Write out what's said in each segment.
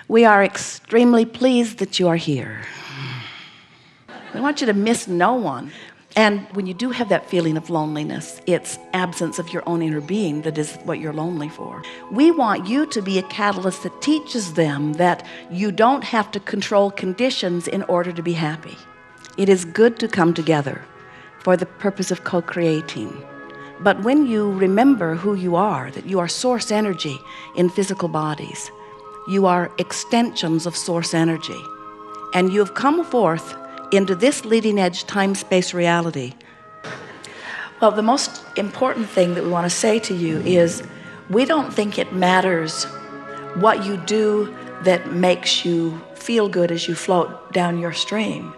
We are extremely pleased that you are here. We want you to miss no one. And when you do have that feeling of loneliness, it's absence of your own inner being that is what you're lonely for. We want you to be a catalyst that teaches them that you don't have to control conditions in order to be happy. It is good to come together for the purpose of co-creating. But when you remember who you are, that you are source energy in physical bodies, you are extensions of source energy, and you have come forth into this leading edge time-space reality. Well, the most important thing that we want to say to you is we don't think it matters what you do that makes you feel good as you float down your stream.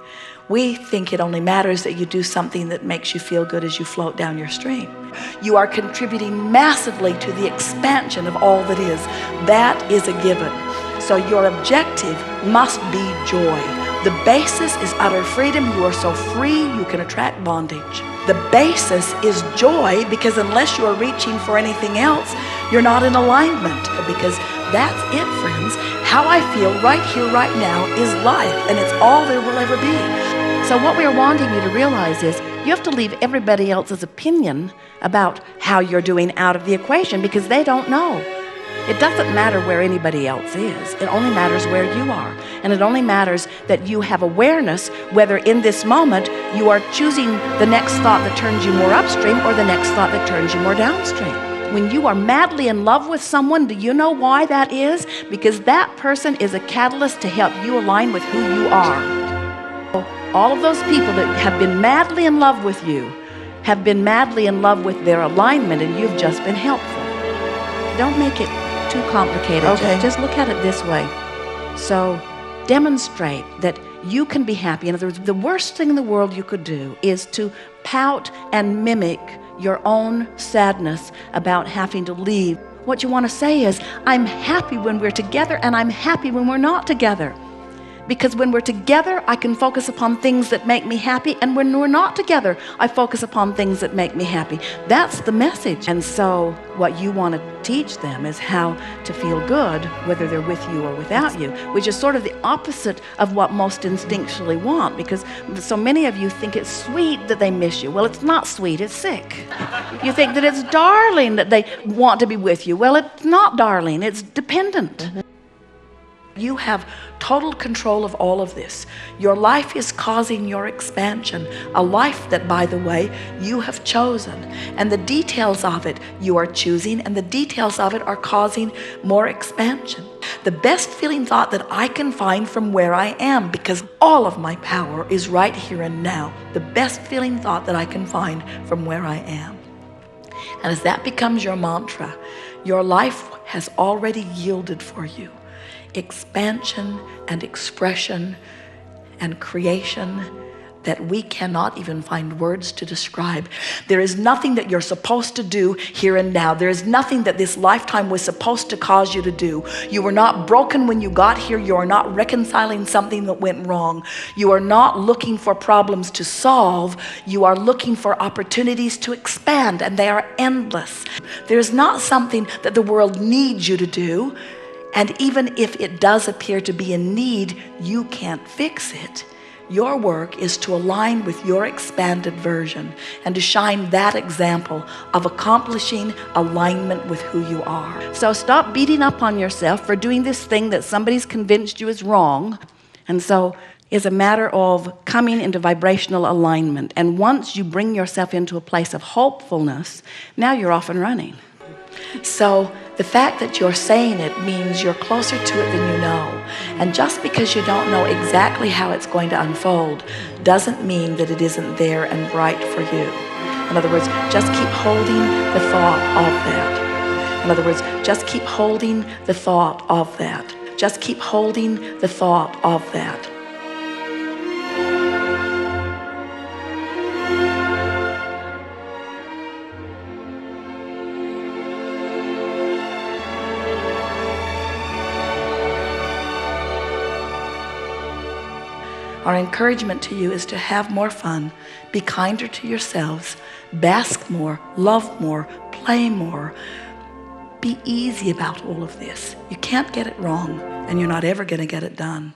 We think it only matters that you do something that makes you feel good as you float down your stream. You are contributing massively to the expansion of all that is. That is a given. So your objective must be joy. The basis is utter freedom. You are so free you can attract bondage. The basis is joy, because unless you are reaching for anything else, you're not in alignment. Because that's it, friends. How I feel right here, right now is life, and it's all there will ever be. So what we are wanting you to realize is you have to leave everybody else's opinion about how you're doing out of the equation, because they don't know. It doesn't matter where anybody else is. It only matters where you are. And it only matters that you have awareness whether in this moment you are choosing the next thought that turns you more upstream or the next thought that turns you more downstream. When you are madly in love with someone, do you know why that is? Because that person is a catalyst to help you align with who you are. All of those people that have been madly in love with you have been madly in love with their alignment, and you've just been helpful. Don't make it too complicated. Okay. Just look at it this way. So demonstrate that you can be happy. In other words, the worst thing in the world you could do is to pout and mimic your own sadness about having to leave. What you want to say is, I'm happy when we're together, and I'm happy when we're not together. Because when we're together, I can focus upon things that make me happy, and when we're not together, I focus upon things that make me happy. That's the message. And so what you want to teach them is how to feel good, whether they're with you or without you, which is sort of the opposite of what most instinctually want, because so many of you think it's sweet that they miss you. Well, it's not sweet, it's sick. You think that it's darling that they want to be with you. Well, it's not darling, it's dependent. You have total control of all of this. Your life is causing your expansion, a life that, by the way, you have chosen. And the details of it you are choosing, and the details of it are causing more expansion. The best feeling thought that I can find from where I am, because all of my power is right here and now. The best feeling thought that I can find from where I am. And as that becomes your mantra, your life has already yielded for you expansion and expression and creation that we cannot even find words to describe. There is nothing that you're supposed to do here and now. There is nothing that this lifetime was supposed to cause you to do. You were not broken when you got here. You are not reconciling something that went wrong. You are not looking for problems to solve. You are looking for opportunities to expand, and they are endless. There is not something that the world needs you to do. And even if it does appear to be in need, you can't fix it. Your work is to align with your expanded version and to shine that example of accomplishing alignment with who you are. So stop beating up on yourself for doing this thing that somebody's convinced you is wrong. And so it's a matter of coming into vibrational alignment. And once you bring yourself into a place of hopefulness, now you're off and running. So the fact that you're saying it means you're closer to it than you know. And just because you don't know exactly how it's going to unfold doesn't mean that it isn't there and bright for you. In other words, just keep holding the thought of that. In other words, just keep holding the thought of that. Just keep holding the thought of that. Our encouragement to you is to have more fun, be kinder to yourselves, bask more, love more, play more. Be easy about all of this. You can't get it wrong. and you're not ever going to get it done.